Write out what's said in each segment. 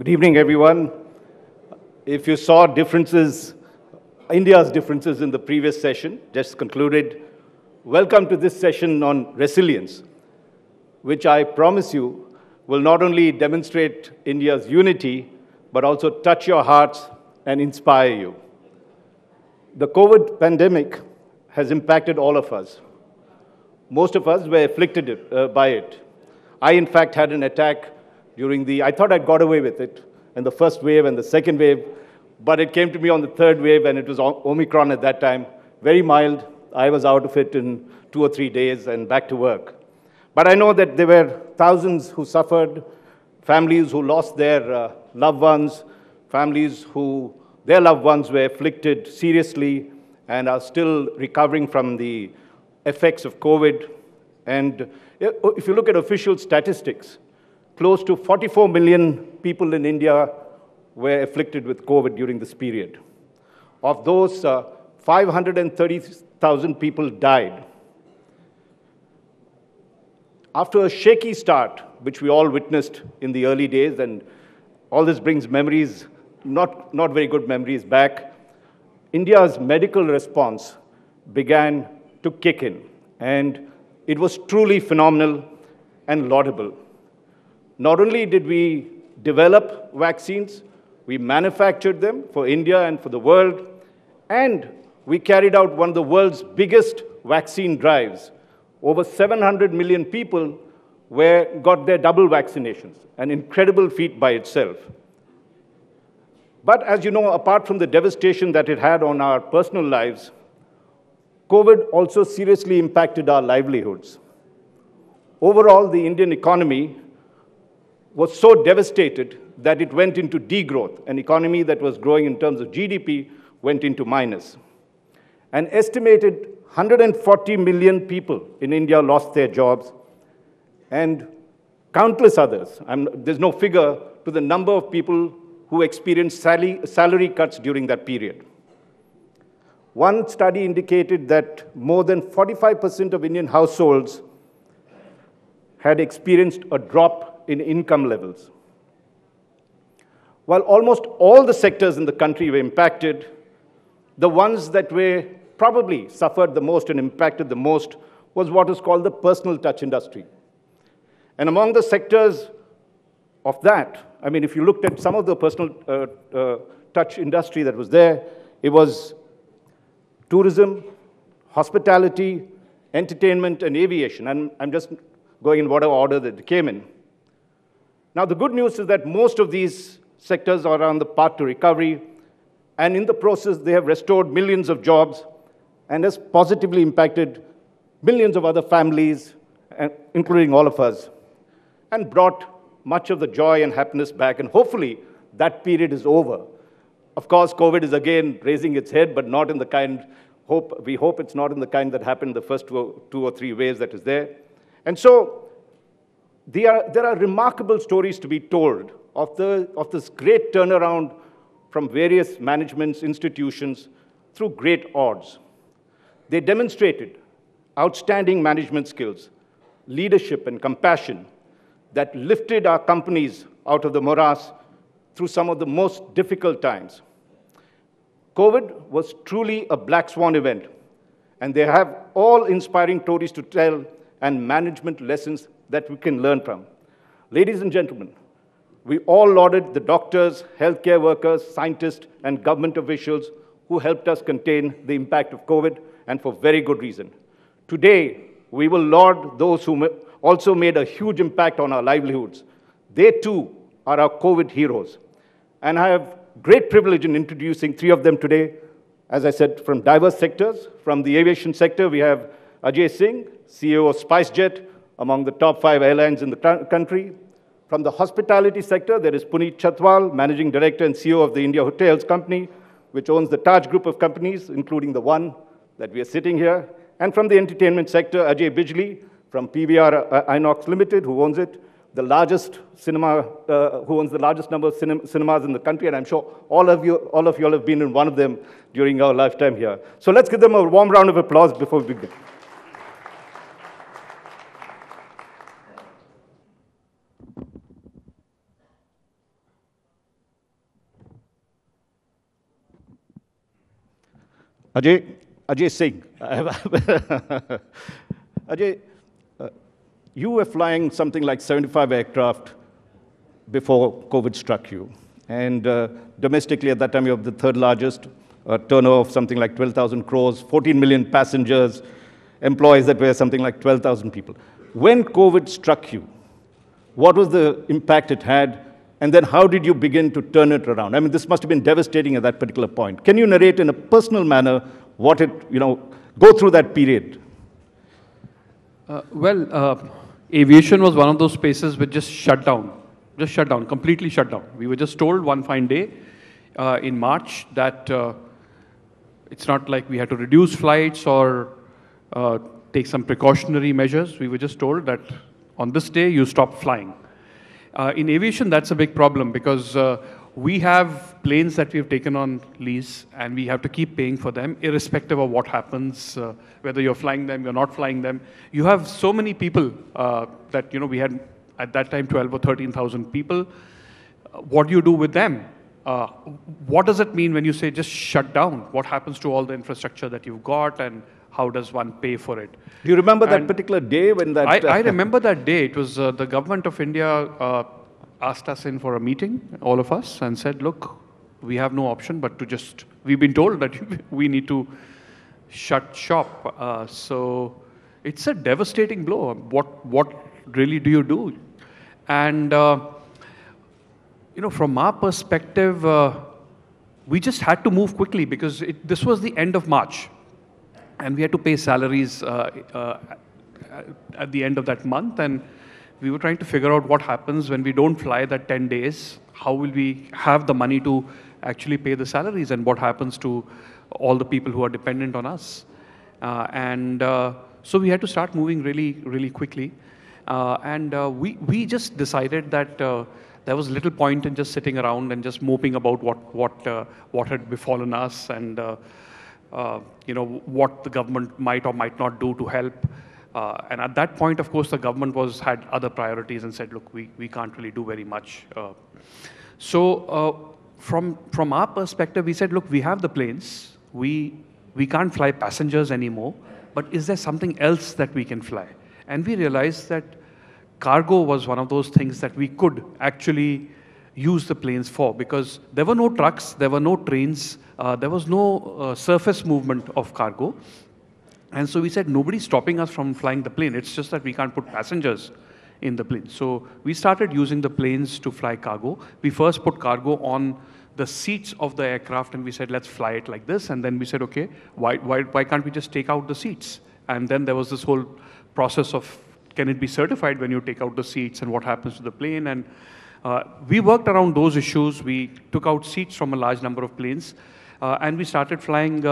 Good evening, everyone. If you saw differences, India's differences in the previous session, just concluded, welcome to this session on resilience, which I promise you will not only demonstrate India's unity, but also touch your hearts and inspire you. The COVID pandemic has impacted all of us. Most of us were afflicted by it. I, in fact, had an attack I thought I'd got away with it in the first wave and the second wave, but it came to me on the third wave, and it was Omicron at that time. Very mild. I was out of it in 2 or 3 days and back to work. But I know that there were thousands who suffered, families who lost their loved ones, families their loved ones were afflicted seriously and are still recovering from the effects of COVID. And if you look at official statistics, close to 44 million people in India were afflicted with COVID during this period. Of those, 530,000 people died. After a shaky start, which we all witnessed in the early days, and all this brings memories, not very good memories back, India's medical response began to kick in, and it was truly phenomenal and laudable. Not only did we develop vaccines, we manufactured them for India and for the world, and we carried out one of the world's biggest vaccine drives. Over 700 million people got their double vaccinations, an incredible feat by itself. But as you know, apart from the devastation that it had on our personal lives, COVID also seriously impacted our livelihoods. Overall, the Indian economy was so devastated that it went into degrowth. An economy that was growing in terms of GDP went into minus. An estimated 140 million people in India lost their jobs, and countless others. There's no figure to the number of people who experienced salary cuts during that period. One study indicated that more than 45% of Indian households had experienced a drop in income levels. While almost all the sectors in the country were impacted, the ones that probably suffered the most and impacted the most was what is called the personal touch industry. And among the sectors of that, if you looked at some of the personal touch industry that was there, it was tourism, hospitality, entertainment, and aviation. And I'm just going in whatever order that they came in. Now, the good news is that most of these sectors are on the path to recovery, and in the process, they have restored millions of jobs and has positively impacted millions of other families, including all of us, and brought much of the joy and happiness back, and hopefully that period is over. Of course, COVID is again raising its head, but not in the kind, we hope it's not in the kind that happened the first 2 or 3 waves that is there. And so, there are remarkable stories to be told of this great turnaround from various managements, institutions, through great odds. They demonstrated outstanding management skills, leadership, and compassion that lifted our companies out of the morass through some of the most difficult times. COVID was truly a black swan event, and they have all inspiring stories to tell and management lessons that we can learn from. Ladies and gentlemen, we all lauded the doctors, healthcare workers, scientists, and government officials who helped us contain the impact of COVID, and for very good reason. Today, we will laud those who also made a huge impact on our livelihoods. They too are our COVID heroes. And I have great privilege in introducing 3 of them today. As I said, from diverse sectors. From the aviation sector, we have Ajay Singh, CEO of SpiceJet, among the top 5 airlines in the country. From the hospitality sector, there is Puneet Chhatwal, Managing Director and CEO of the India Hotels Company, which owns the Taj Group of companies, including the one that we are sitting here. And from the entertainment sector, Ajay Bijli, from PVR Inox Limited, who owns it, the largest cinema, who owns the largest number of cinemas in the country, and I'm sure all of you have been in one of them during our lifetime here. So let's give them a warm round of applause before we begin. Ajay Singh. Ajay, you were flying something like 75 aircraft before COVID struck you. And domestically, at that time, you were the third largest, turnover of something like 12,000 crores, 14 million passengers, employees that were something like 12,000 people. When COVID struck you, what was the impact it had? And then how did you begin to turn it around? I mean, this must have been devastating at that particular point. Can you narrate in a personal manner what it, go through that period? Aviation was one of those spaces which just shut down, completely shut down. We were just told one fine day in March that it's not like we had to reduce flights or take some precautionary measures. We were just told that on this day you stop flying. In aviation, that's a big problem because we have planes that we've taken on lease and we have to keep paying for them irrespective of what happens, whether you're flying them, you're not flying them. You have so many people that, we had at that time 12 or 13,000 people. What do you do with them? What does it mean when you say just shut down? What happens to all the infrastructure that you've got and how does one pay for it? Do you remember that particular day when that... I remember that day. It was the government of India asked us in for a meeting, all of us, and said, look, we have no option but to just... We've been told that we need to shut shop. So it's a devastating blow. What really do you do? And, from our perspective, we just had to move quickly because this was the end of March. And we had to pay salaries at the end of that month. And we were trying to figure out what happens when we don't fly that 10 days. How will we have the money to actually pay the salaries? And what happens to all the people who are dependent on us? So we had to start moving really, really quickly. We just decided that there was little point in just sitting around and just moping about what had befallen us and what the government might or might not do to help. And at that point, of course, the government had other priorities and said, look, we can't really do very much. From our perspective, we said, look, we have the planes. We can't fly passengers anymore, but is there something else that we can fly? And we realized that cargo was one of those things that we could actually use the planes for because there were no trucks, there were no trains, there was no surface movement of cargo. And so we said, nobody's stopping us from flying the plane. It's just that we can't put passengers in the plane. So we started using the planes to fly cargo. We first put cargo on the seats of the aircraft and we said, let's fly it like this. And then we said, okay, why can't we just take out the seats? And then there was this whole process of, can it be certified when you take out the seats and what happens to the plane? And we worked around those issues. We took out seats from a large number of planes and we started flying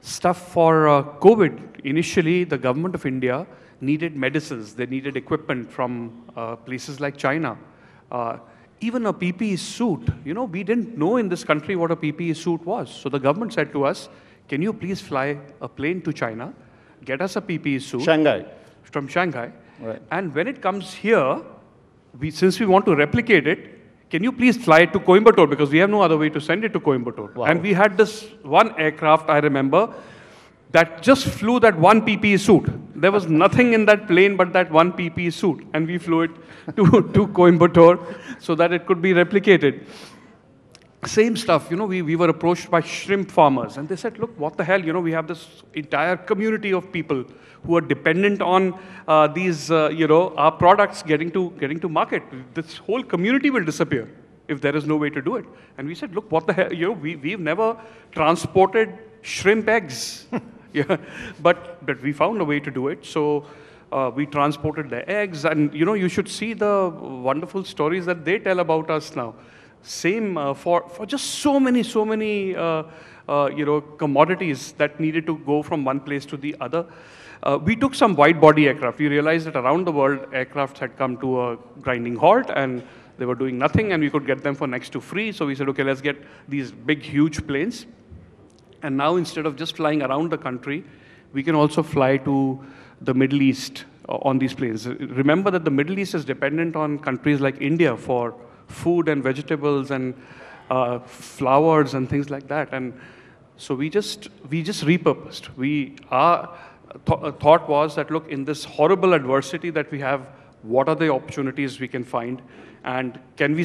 stuff for COVID. Initially, the government of India needed medicines. They needed equipment from places like China. Even a PPE suit. We didn't know in this country what a PPE suit was. So the government said to us, can you please fly a plane to China, get us a PPE suit. Shanghai. From Shanghai. Right. And when it comes here, since we want to replicate it, can you please fly it to Coimbatore? Because we have no other way to send it to Coimbatore. Wow. And we had this one aircraft, I remember, that just flew that one PPE suit. There was nothing in that plane but that one PPE suit. And we flew it to Coimbatore so that it could be replicated. Same stuff, we were approached by shrimp farmers. And they said, look, what the hell, we have this entire community of people who are dependent on our products getting to market. This whole community will disappear if there is no way to do it. And we said, look, what the hell, we've never transported shrimp eggs. Yeah, but we found a way to do it. So we transported the eggs and, you should see the wonderful stories that they tell about us now. Same for just so many commodities that needed to go from one place to the other. We took some wide-body aircraft. We realized that around the world, aircraft had come to a grinding halt, and they were doing nothing, and we could get them for next to free. So we said, okay, let's get these big, huge planes. And now, instead of just flying around the country, we can also fly to the Middle East on these planes. Remember that the Middle East is dependent on countries like India for food and vegetables and flowers and things like that. And So we just repurposed. Our thought was that, look, in this horrible adversity that we have, what are the opportunities we can find, and can we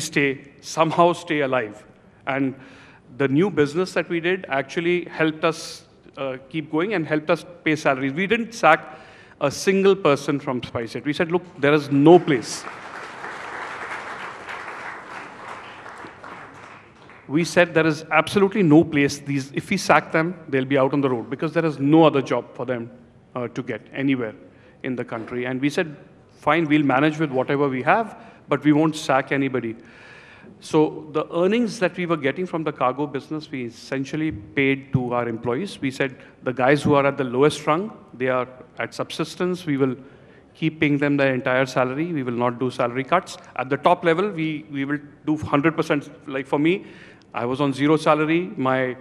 somehow stay alive? And the new business that we did actually helped us keep going and helped us pay salaries. We didn't sack a single person from SpiceJet. We said, look, there is no place. We said there is absolutely no place. If we sack them, they'll be out on the road because there is no other job for them to get anywhere in the country. And we said, fine, we'll manage with whatever we have, but we won't sack anybody. So the earnings that we were getting from the cargo business, we essentially paid to our employees. We said, the guys who are at the lowest rung, they are at subsistence. We will keep paying them their entire salary. We will not do salary cuts. At the top level, we will do 100%. Like for me, I was on 0 salary. My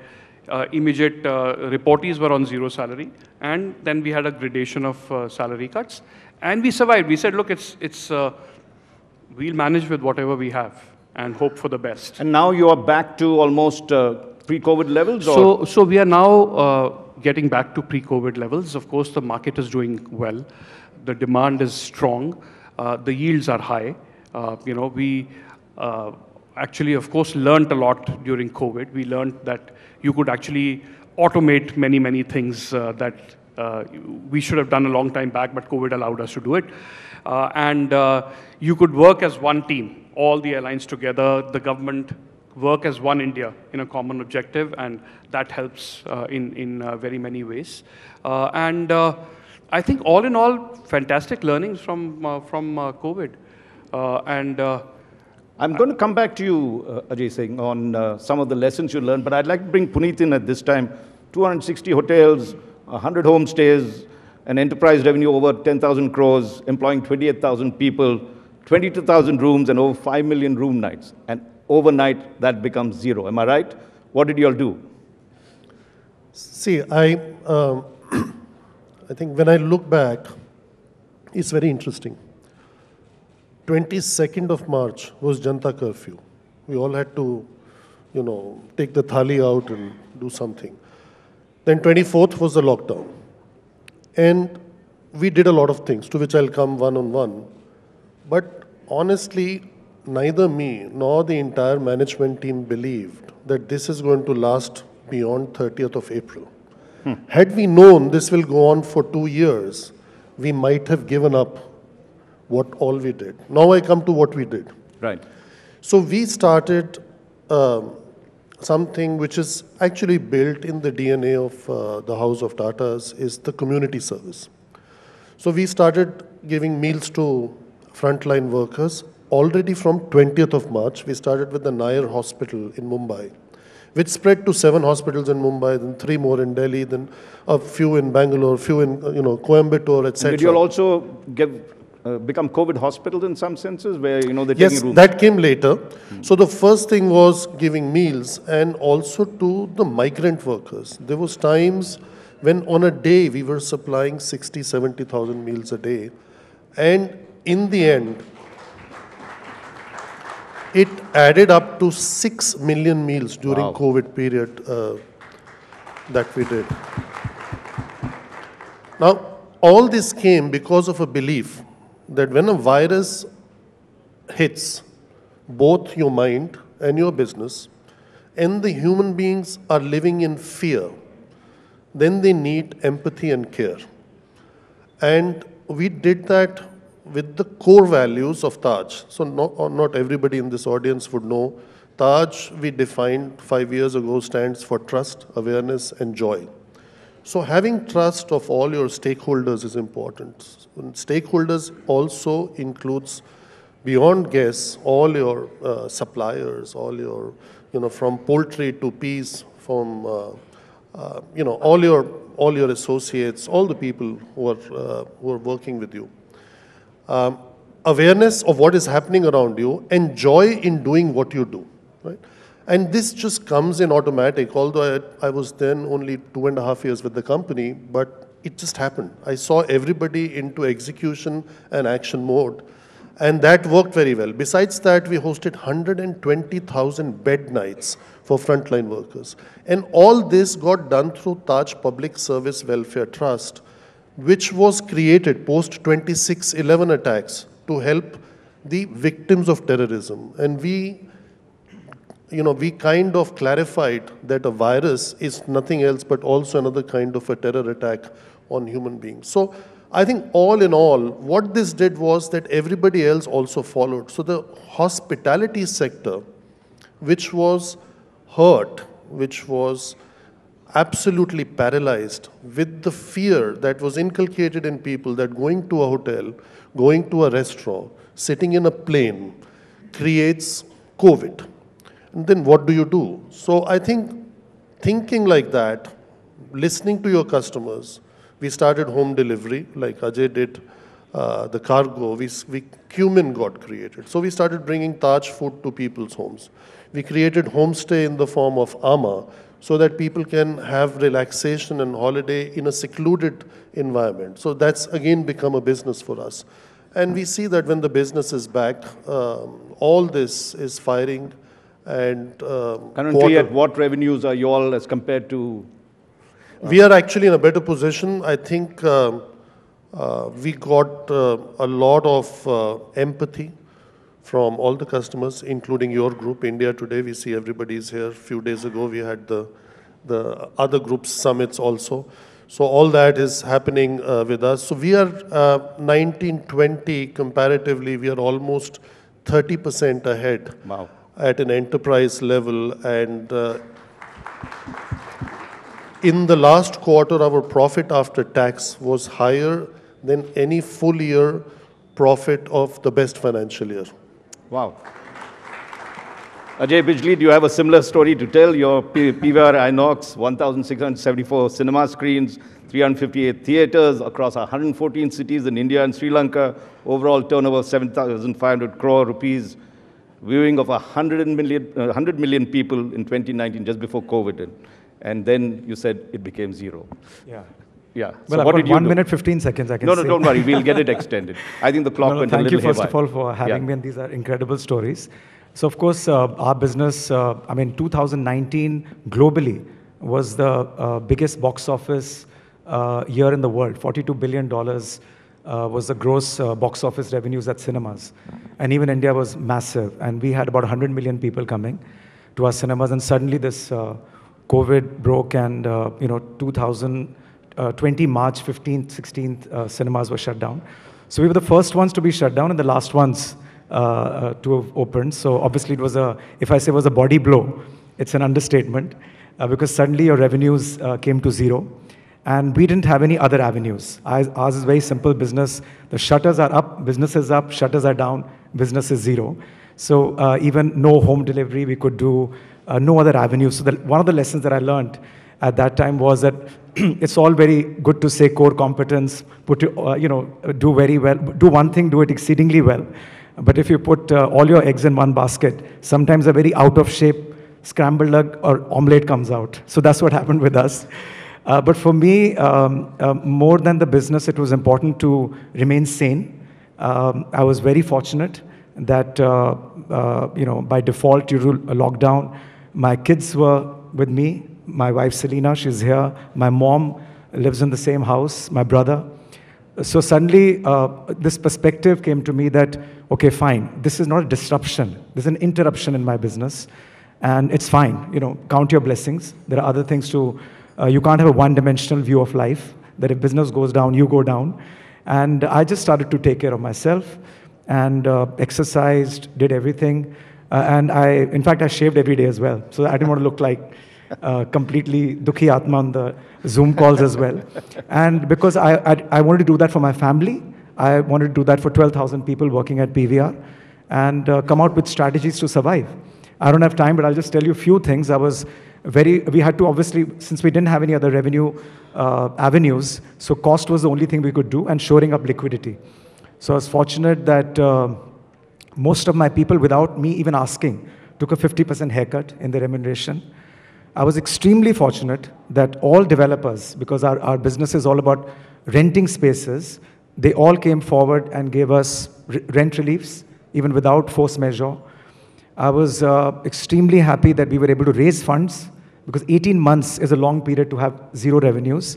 immediate reportees were on 0 salary. And then we had a gradation of salary cuts. And we survived. We said, look, we'll manage with whatever we have and hope for the best. And now you are back to almost pre-COVID levels? So we are now getting back to pre-COVID levels. Of course, the market is doing well. The demand is strong. The yields are high. We actually, of course, learned a lot during COVID. We learned that you could actually automate many, many things that we should have done a long time back, but COVID allowed us to do it. And you could work as one team, all the airlines together, the government, work as one India in a common objective, and that helps in very many ways. I think all in all, fantastic learnings from COVID. I'm going to come back to you, Ajay Singh, on some of the lessons you learned, but I'd like to bring Puneet in at this time. 260 hotels, 100 homestays, an enterprise revenue over 10,000 crores, employing 28,000 people, 22,000 rooms, and over 5 million room nights. And overnight, that becomes 0. Am I right? What did you all do? See, I think when I look back, it's very interesting. 22nd of March was Janta curfew. We all had to, take the thali out and do something. Then 24th was the lockdown. And we did a lot of things, to which I'll come one on one. But honestly, neither me nor the entire management team believed that this is going to last beyond 30th of April. Had we known this will go on for 2 years, we might have given up what all we did. Now I come to what we did. Right. So we started something which is actually built in the DNA of the House of Tatas, is the community service. So we started giving meals to frontline workers. Already from 20th of March, we started with the Nair Hospital in Mumbai, which spread to 7 hospitals in Mumbai, then 3 more in Delhi, then a few in Bangalore, a few in Coimbatore, etc. Did you all also become COVID hospitals in some senses, where they're taking Yes, rooms? that came later. So the first thing was giving meals, and also to the migrant workers. There was times when on a day we were supplying 60, 70,000 meals a day, and in the end, it added up to 6 million meals during COVID period that we did. Now, all this came because of a belief that when a virus hits both your mind and your business, and the human beings are living in fear, then they need empathy and care. And we did that with the core values of Taj. So not everybody in this audience would know. Taj, we defined 5 years ago, stands for trust, awareness, and joy. So having trust of all your stakeholders is important. And stakeholders also includes, beyond guests, all your suppliers, all your, from poultry to peas, from, all your associates, all the people who are working with you. Awareness of what is happening around you, and joy in doing what you do, right? And this just comes in automatic, although I was then only 2.5 years with the company, but it just happened. I saw everybody into execution and action mode. And that worked very well. Besides that, we hosted 120,000 bed nights for frontline workers. And all this got done through Taj Public Service Welfare Trust, which was created post 26/11 attacks to help the victims of terrorism. And we kind of clarified that a virus is nothing else but also another kind of a terror attack on human beings. So I think all in all, what this did was that everybody else also followed. So the hospitality sector, which was hurt, which was absolutely paralyzed with the fear that was inculcated in people that going to a hotel, going to a restaurant, sitting in a plane creates COVID. And then what do you do? So I think thinking like that, listening to your customers, we started home delivery, like Ajay did the cargo. Cumin got created. So we started bringing Taj food to people's homes. We created homestay in the form of Ama, so that people can have relaxation and holiday in a secluded environment. So that's again become a business for us. And we see that when the business is back, all this is firing. And currently, at what revenues are you all as compared to? We are actually in a better position. I think we got a lot of empathy from all the customers, including your group, India Today. We see everybody's here. A few days ago, we had the other groups' summits also. So all that is happening with us. So we are 1920 comparatively, we are almost 30% ahead. Wow. At an enterprise level. And in the last quarter, our profit after tax was higher than any full year profit of the best financial year. Wow. Ajay Bijli, do you have a similar story to tell? Your PVR INOX, 1,674 cinema screens, 358 theaters across 114 cities in India and Sri Lanka, overall turnover 7,500 crore rupees, viewing of 100 million people in 2019, just before COVID. And then you said it became zero. Yeah. Yeah. Well, so what did you 1 minute, 15 seconds, I can say. No, don't worry. We'll get it extended. I think the clock went a little haywire. Thank you, first of all, for having me, and these are incredible stories. So, of course, our business, 2019 globally was the biggest box office year in the world. $42 billion was the gross box office revenues at cinemas. And even India was massive. And we had about 100 million people coming to our cinemas. And suddenly this COVID broke, and 2020 March 15th, 16th, cinemas were shut down. So we were the first ones to be shut down and the last ones to have opened. So obviously it was if I say it was a body blow, it's an understatement, because suddenly your revenues came to zero. And we didn't have any other avenues. Ours is very simple business. The shutters are up, business is up, shutters are down, business is zero. So even no home delivery we could do, no other avenues. So one of the lessons that I learned at that time was that it's all very good to say core competence, do very well, do one thing, do it exceedingly well. But if you put all your eggs in one basket, sometimes a very out of shape scrambled egg or omelette comes out. So that's what happened with us. But for me, more than the business, it was important to remain sane. I was very fortunate that, by default, due to a lockdown, my kids were with me. My wife, Selena, she's here. My mom lives in the same house, my brother. So suddenly, this perspective came to me that, okay, fine, this is not a disruption. This is an interruption in my business. And it's fine, count your blessings. There are other things to... you can't have a one-dimensional view of life, that if business goes down, you go down. And I just started to take care of myself and exercised, did everything. And in fact, I shaved every day as well. So I didn't want to look like completely Dukhi Atma on the Zoom calls as well. And because I wanted to do that for my family, I wanted to do that for 12,000 people working at PVR and come out with strategies to survive. I don't have time, but I'll just tell you a few things. We had to obviously, since we didn't have any other revenue avenues, so cost was the only thing we could do, and shoring up liquidity. So I was fortunate that most of my people, without me even asking, took a 50% haircut in their remuneration. I was extremely fortunate that all developers, because our business is all about renting spaces, they all came forward and gave us rent reliefs, even without force majeure. I was extremely happy that we were able to raise funds because 18 months is a long period to have zero revenues.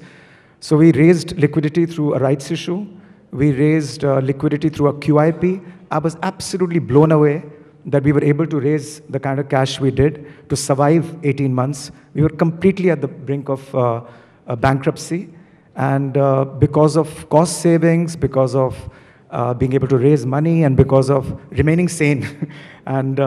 So we raised liquidity through a rights issue. We raised liquidity through a QIP. I was absolutely blown away that we were able to raise the kind of cash we did to survive 18 months. We were completely at the brink of bankruptcy. And because of cost savings, because of being able to raise money, and because of remaining sane, and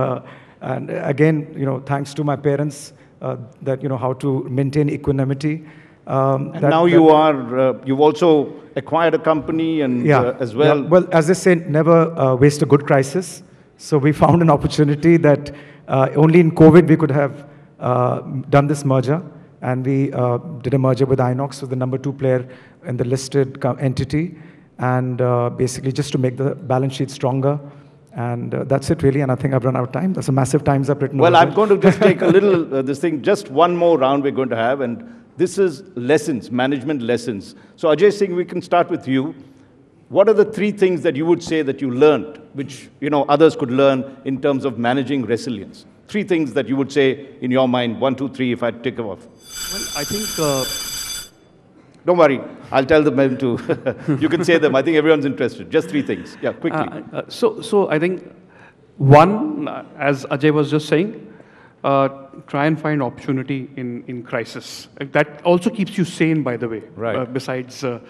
again, thanks to my parents, that how to maintain equanimity. And now you've also acquired a company and as well. Yeah. Well, as I say, never waste a good crisis. So we found an opportunity that only in COVID we could have done this merger. And we did a merger with Inox, who's the number 2 player in the listed entity. And basically just to make the balance sheet stronger. And that's it really, and I think I've run out of time. That's a massive times I've written. Well, I'm going to just take a little, just one more round we're going to have, and this is lessons, management lessons. So Ajay Singh, we can start with you. What are the 3 things that you would say that you learned, which others could learn in terms of managing resilience? 3 things that you would say in your mind, 1, 2, 3, if I take them off. Well, I think... Don't worry, I'll tell them too. You can say them. I think everyone's interested. Just 3 things. Yeah, quickly. So I think, one, as Ajay was just saying, try and find opportunity in crisis. That also keeps you sane, by the way. Right. Besides, so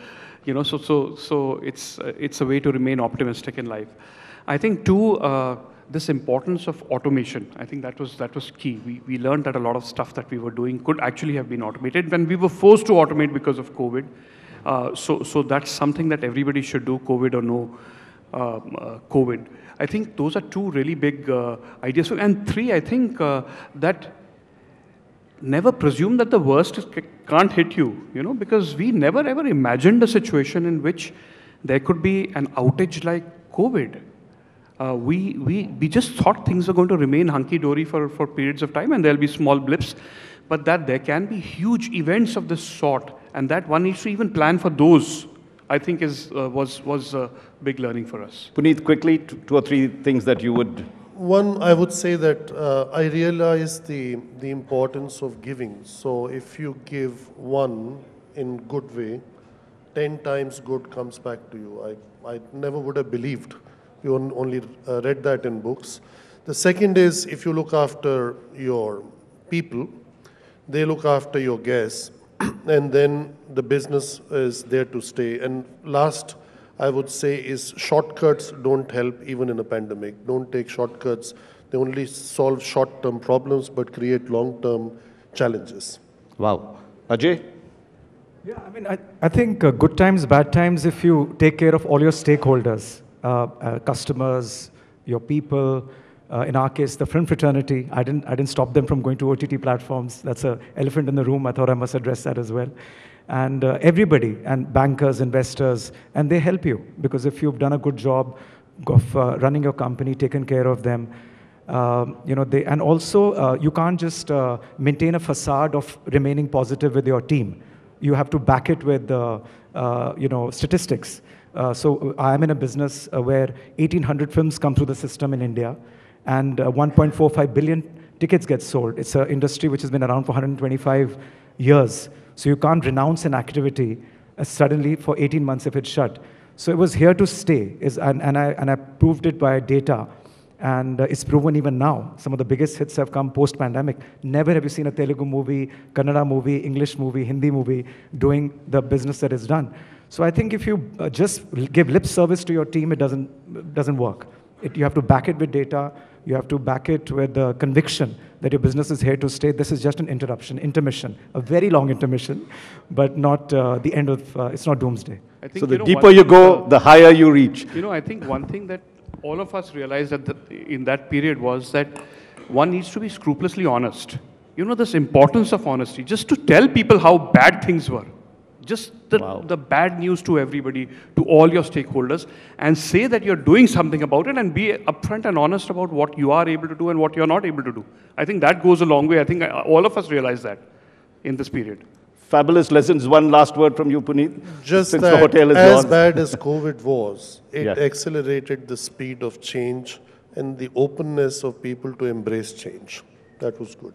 it's a way to remain optimistic in life. I think 2, this importance of automation. I think that was key. We learned that a lot of stuff that we were doing could actually have been automated when we were forced to automate because of COVID. So that's something that everybody should do, COVID or no COVID. I think those are 2 really big ideas. And 3, I think that never presume that the worst can't hit you, because we never ever imagined a situation in which there could be an outage like COVID. We just thought things were going to remain hunky-dory for periods of time, and there'll be small blips, but that there can be huge events of this sort, and that one needs to even plan for those, I think was a big learning for us. Puneet, quickly, 2 or 3 things that you would... One, I would say that I realize the importance of giving. So if you give one in good way, 10 times good comes back to you. I never would have believed. You only read that in books. The second is, if you look after your people, they look after your guests, and then the business is there to stay. And last, I would say, is shortcuts don't help even in a pandemic. Don't take shortcuts. They only solve short-term problems, but create long-term challenges. Wow. Ajay? Yeah, I mean, I think good times, bad times, if you take care of all your stakeholders, customers, your people, in our case, the film fraternity, I didn't stop them from going to OTT platforms. That's an elephant in the room. I thought I must address that as well. And everybody, and bankers, investors, and they help you, because if you've done a good job of running your company, taken care of them, and also you can't just maintain a facade of remaining positive with your team. You have to back it with statistics. So I'm in a business where 1,800 films come through the system in India, and 1.45 billion tickets get sold. It's an industry which has been around for 125 years. So you can't renounce an activity suddenly for 18 months if it's shut. So it was here to stay, and I proved it by data. And it's proven even now. Some of the biggest hits have come post-pandemic. Never have you seen a Telugu movie, Kannada movie, English movie, Hindi movie doing the business that is done. So I think if you just give lip service to your team, it doesn't work. You have to back it with data. You have to back it with the conviction that your business is here to stay. This is just an intermission, a very long intermission, but not the end of, it's not doomsday. I think, so the deeper you go, the higher you reach. I think one thing that all of us realized in that period was that one needs to be scrupulously honest. This importance of honesty, just to tell people how bad things were. Just the bad news to everybody, to all your stakeholders, and say that you're doing something about it, and be upfront and honest about what you are able to do and what you're not able to do. I think that goes a long way. I think all of us realize that in this period. Fabulous lessons. One last word from you, Puneet. Just since that, the hotel is as yours. bad as COVID was, it Yeah. accelerated the speed of change and the openness of people to embrace change. That was good.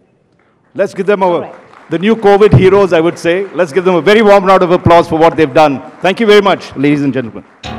Let's give them right. the new COVID heroes, I would say. Let's give them a very warm round of applause for what they've done. Thank you very much, ladies and gentlemen.